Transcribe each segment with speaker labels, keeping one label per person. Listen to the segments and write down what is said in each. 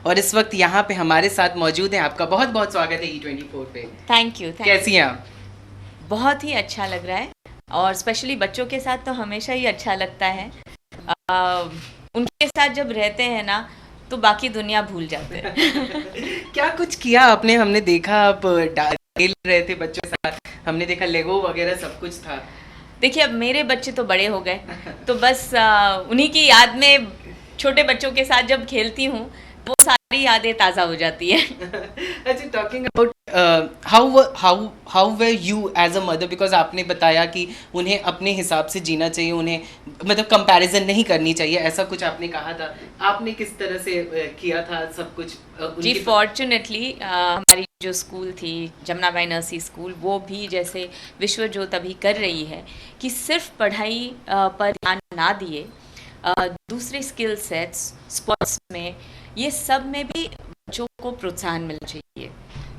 Speaker 1: और इस वक्त यहाँ पे हमारे साथ मौजूद हैं। आपका बहुत बहुत स्वागत है E24 पे।
Speaker 2: Thank you.
Speaker 1: कैसी हैं आप?
Speaker 2: बहुत ही अच्छा लग रहा है और स्पेशली बच्चों के साथ तो हमेशा ही अच्छा लगता है। आ, उनके साथ जब रहते हैं ना तो बाकी दुनिया भूल जाते हैं।
Speaker 1: क्या कुछ किया आपने? हमने देखा आप खेल रहे थे बच्चों के साथ, हमने देखा लेगो वगैरह सब कुछ था।
Speaker 2: देखिए, अब मेरे बच्चे तो बड़े हो गए, तो बस उन्हीं की याद में छोटे बच्चों के साथ जब खेलती हूँ वो सारी यादें ताज़ा हो जाती है।
Speaker 1: अच्छा, talking about how how how were you as a mother, because आपने बताया कि उन्हें अपने हिसाब से जीना चाहिए, उन्हें मतलब कंपैरिजन नहीं करनी चाहिए, ऐसा कुछ आपने कहा था। आपने किस तरह से किया था सब कुछ
Speaker 2: जी,
Speaker 1: उनके?
Speaker 2: फॉर्चुनेटली हमारी जो स्कूल थी जमुनाबाई नर्सरी स्कूल, वो भी जैसे विश्व ज्योत अभी कर रही है कि सिर्फ पढ़ाई पर ध्यान ना दिए, दूसरे स्किल सेट्स स्पोर्ट्स में, ये सब में भी बच्चों को प्रोत्साहन मिलना चाहिए।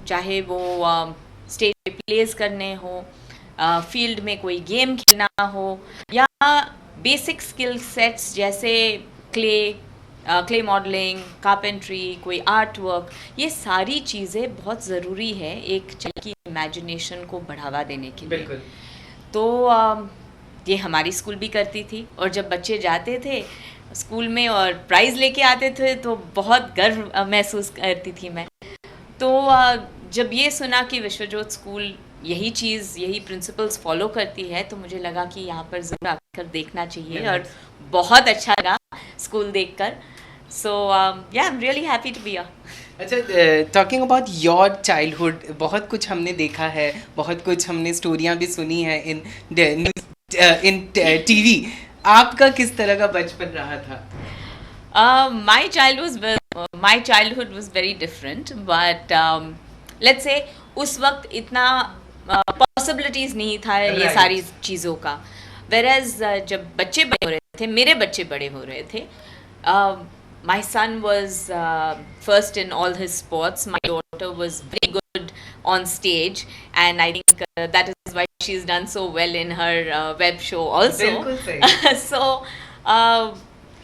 Speaker 2: चाहे वो स्टेज पे प्लेस करने हो, फील्ड में कोई गेम खेलना हो, या बेसिक स्किल सेट्स जैसे क्ले क्ले मॉडलिंग, कारपेंट्री, कोई आर्ट वर्क, ये सारी चीज़ें बहुत ज़रूरी है एक चाइल्ड की इमेजिनेशन को बढ़ावा देने के लिए।
Speaker 1: बिल्कुल।
Speaker 2: तो ये हमारी स्कूल भी करती थी, और जब बच्चे जाते थे स्कूल में और प्राइज़ लेके आते थे तो बहुत गर्व महसूस करती थी मैं। तो जब ये सुना कि विश्वज्योत स्कूल यही चीज़, यही प्रिंसिपल्स फॉलो करती है, तो मुझे लगा कि यहाँ पर ज़रूर आकर देखना चाहिए, और बहुत अच्छा लगा स्कूल देखकर। So yeah, I am really happy to be here.
Speaker 1: अच्छा, टॉकिंग अबाउट योर चाइल्डहुड, बहुत कुछ हमने देखा है, बहुत कुछ हमने स्टोरियाँ भी सुनी हैं इन न्यूज़, इन टीवी। आपका किस तरह का बचपन रहा था?
Speaker 2: My childhood was very different, but let's say उस वक्त इतना पॉसिबिलिटीज नहीं था ये
Speaker 1: Right.
Speaker 2: सारी चीज़ों का। Whereas जब बच्चे बड़े हो रहे थे, मेरे बच्चे बड़े हो रहे थे, my son was first in all his sports. My daughter was very good on stage, and I think that is why she's done so well in her web show also.
Speaker 1: बिल्कुल सही।
Speaker 2: So uh,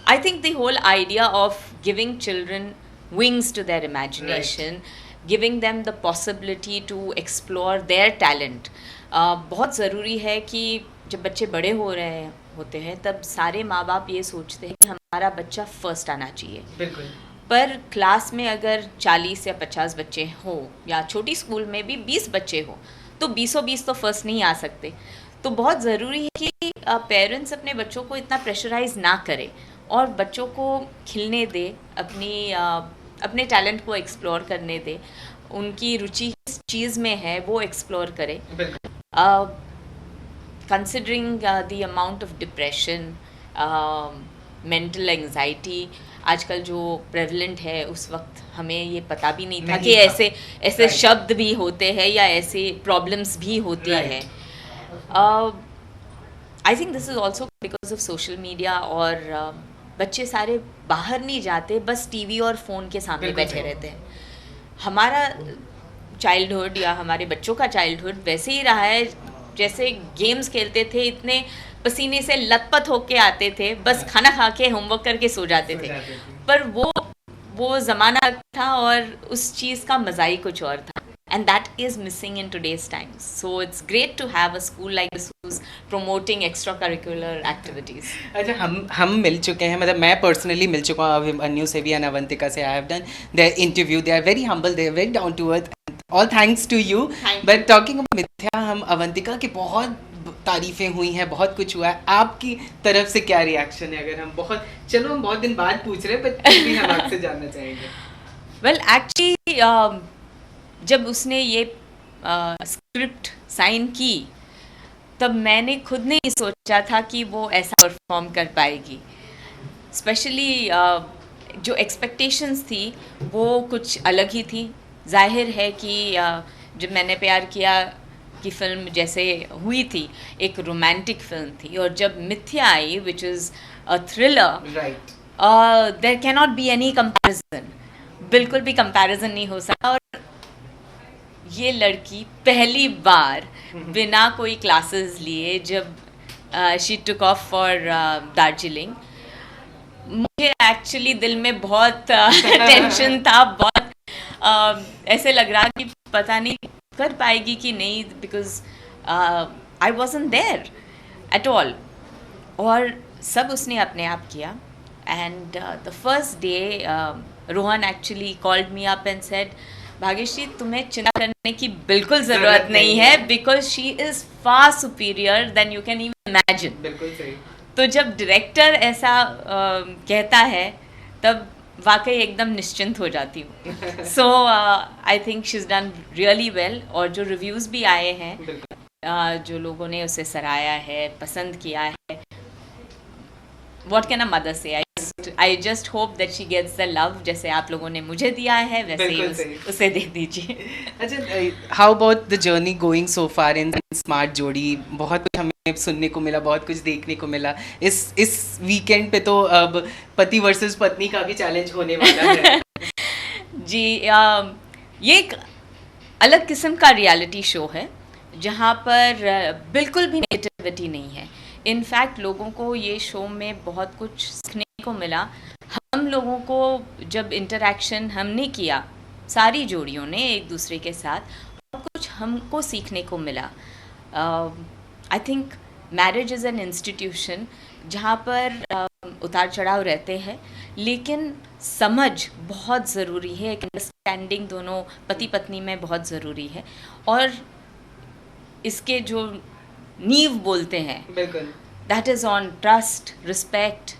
Speaker 2: I think the whole idea of giving children wings to their imagination, giving them the possibility to explore their talent, बहुत ज़रूरी है कि जब बच्चे बड़े हो रहे होते हैं तब सारे माँ बाप ये सोचते हैं कि हमारा बच्चा फर्स्ट आना चाहिए।
Speaker 1: बिल्कुल।
Speaker 2: पर क्लास में अगर 40 या 50 बच्चे हों, या छोटी स्कूल में भी 20 बच्चे हों, तो 20 तो फर्स्ट नहीं आ सकते। तो बहुत ज़रूरी है कि पेरेंट्स अपने बच्चों को इतना प्रेशराइज ना करें और बच्चों को खिलने दे, अपने टैलेंट को एक्सप्लोर करने दे, उनकी रुचि किस चीज़ में है वो एक्सप्लोर करें। Considering the amount of depression, mental anxiety आजकल जो प्रेवलेंट है, उस वक्त हमें ये पता भी नहीं था कि ऐसे ऐसे शब्द भी होते हैं या ऐसे प्रॉब्लम्स भी होती हैं। I think this is also because of social media, और बच्चे सारे बाहर नहीं जाते, बस टीवी और फ़ोन के सामने बैठे रहते हैं। हमारा चाइल्डहुड या हमारे बच्चों का चाइल्डहुड वैसे ही रहा है, जैसे गेम्स खेलते थे, इतने पसीने से लथपथ होके आते थे, बस खाना खा के होमवर्क करके सो जाते थे। पर वो ज़माना था और उस चीज़ का मज़ा ही कुछ और था, and that is missing in today's times. So it's great to have a school like this who's promoting extracurricular activities.
Speaker 1: अच्छा, हम मिल चुके हैं, मतलब मैं पर्सनली मिल चुका हूँ अभिमन्यु से भी एंड अवंतिका से। I have done their interview, they are very humble, they are very down to earth, all thanks to you. But talking about Mithya, हम अवंतिका की बहुत तारीफें हुई हैं, बहुत कुछ हुआ है, आपकी तरफ से क्या रिएक्शन है? अगर हम बहुत दिन बाद पूछ रहे हैं, बट फिर भी हम आपसे जानना चाहेंगे।
Speaker 2: Well, actually, जब उसने ये स्क्रिप्ट साइन की, तब मैंने खुद नहीं सोचा था कि वो ऐसा परफॉर्म कर पाएगी। स्पेशली जो एक्सपेक्टेशंस थी वो कुछ अलग ही थी। जाहिर है कि जब मैंने प्यार किया की फ़िल्म जैसे हुई थी, एक रोमांटिक फिल्म थी, और जब मिथ्या आई which is a thriller, there can not be any comparison, बिल्कुल भी कंपैरिजन नहीं हो सकता। और ये लड़की पहली बार बिना कोई क्लासेस लिए जब she took off for Darjeeling, मुझे एक्चुअली दिल में बहुत टेंशन था, बहुत ऐसे लग रहा कि पता नहीं कर पाएगी कि नहीं, because I wasn't there at all. और सब उसने अपने आप किया। And the first day Rohan actually called me up and said, Bhagyashree तुम्हें चिंता करने की बिल्कुल ज़रूरत नहीं है, because she is far superior than you can even imagine.
Speaker 1: बिल्कुल सही।
Speaker 2: तो जब डायरेक्टर ऐसा कहता है तब वाकई एकदम निश्चिंत हो जाती हूँ। So I think she is done really well. और जो रिव्यूज़ भी आए हैं, जो लोगों ने उसे सराहा है, पसंद किया है, व्हाट कैन अ मदर से, I just hope that she gets the love जैसे आप लोगों ने मुझे दिया है, वैसे ही उसे दे दीजिए।
Speaker 1: अच्छा, how about the journey going so far in smart जोड़ी? बहुत कुछ हमें सुनने को मिला, बहुत कुछ देखने को मिला। इस वीकेंड पे तो अब पति वर्सेस पत्नी का भी चैलेंज होने वाला है।
Speaker 2: जी, ये एक अलग किस्म का रियलिटी शो है जहाँ पर बिल्कुल भी नेगेटिविटी नहीं है। इनफैक्ट लोगों को ये शो में बहुत कुछ सीखने को मिला। हम लोगों को जब इंटरेक्शन हमने किया सारी जोड़ियों ने एक दूसरे के साथ, बहुत कुछ हमको सीखने को मिला। I think marriage is an institution जहाँ पर उतार चढ़ाव रहते हैं, लेकिन समझ बहुत ज़रूरी है। एक अंडरस्टैंडिंग दोनों पति पत्नी में बहुत ज़रूरी है। और इसके जो नींव बोलते हैं,
Speaker 1: बिल्कुल,
Speaker 2: that is on trust, respect,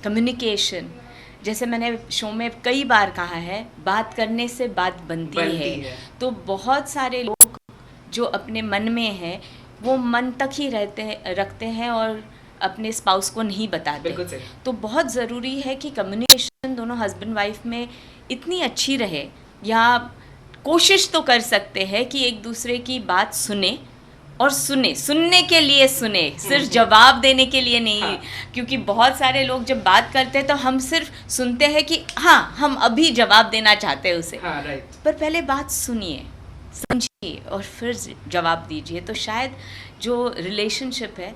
Speaker 2: communication. जैसे मैंने शो में कई बार कहा है, बात करने से बात बनती है। तो बहुत सारे लोग जो अपने मन में है वो मन तक ही रखते हैं और अपने स्पाउस को नहीं बताते। तो बहुत ज़रूरी है कि कम्युनिकेशन दोनों हस्बैंड वाइफ में इतनी अच्छी रहे, या कोशिश तो कर सकते हैं कि एक दूसरे की बात सुने, और सुनने के लिए सुने, सिर्फ जवाब देने के लिए नहीं। हाँ। क्योंकि बहुत सारे लोग जब बात करते हैं तो हम सिर्फ सुनते हैं कि हाँ हम अभी जवाब देना चाहते हैं उसे।
Speaker 1: हाँ, राइट।
Speaker 2: पर पहले बात सुनिए, समझिए और फिर जवाब दीजिए। तो शायद जो रिलेशनशिप है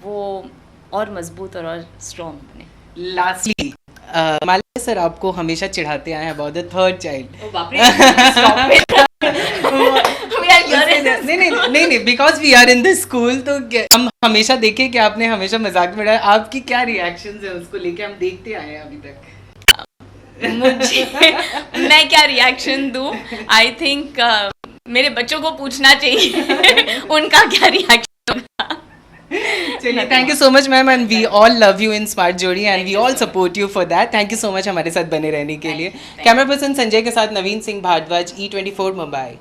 Speaker 2: वो और मजबूत और स्ट्रॉन्ग बने।
Speaker 1: लास्टली मालिक सर आपको हमेशा चिढ़ाते आए हैं अबाउट द थर्ड चाइल्ड। नहीं, because we are in the school, तो हम हमेशा देखे कि आपने हमेशा मजाक में उड़ाया। आपकी क्या रिएक्शंस है उसको लेके? हम देखते आए हैं अभी तक।
Speaker 2: मुझे मैं क्या रिएक्शन दूं? आई थिंक मेरे बच्चों को पूछना चाहिए उनका क्या रिएक्शन होगा।
Speaker 1: चलिए, thank you so much ma'am, and we all love you in smart Jodi and we all support you for that. Thank you so much हमारे साथ बने रहने के लिए। कैमरा पर्सन संजय के साथ नवीन सिंह भारद्वाज, E24 मुंबई।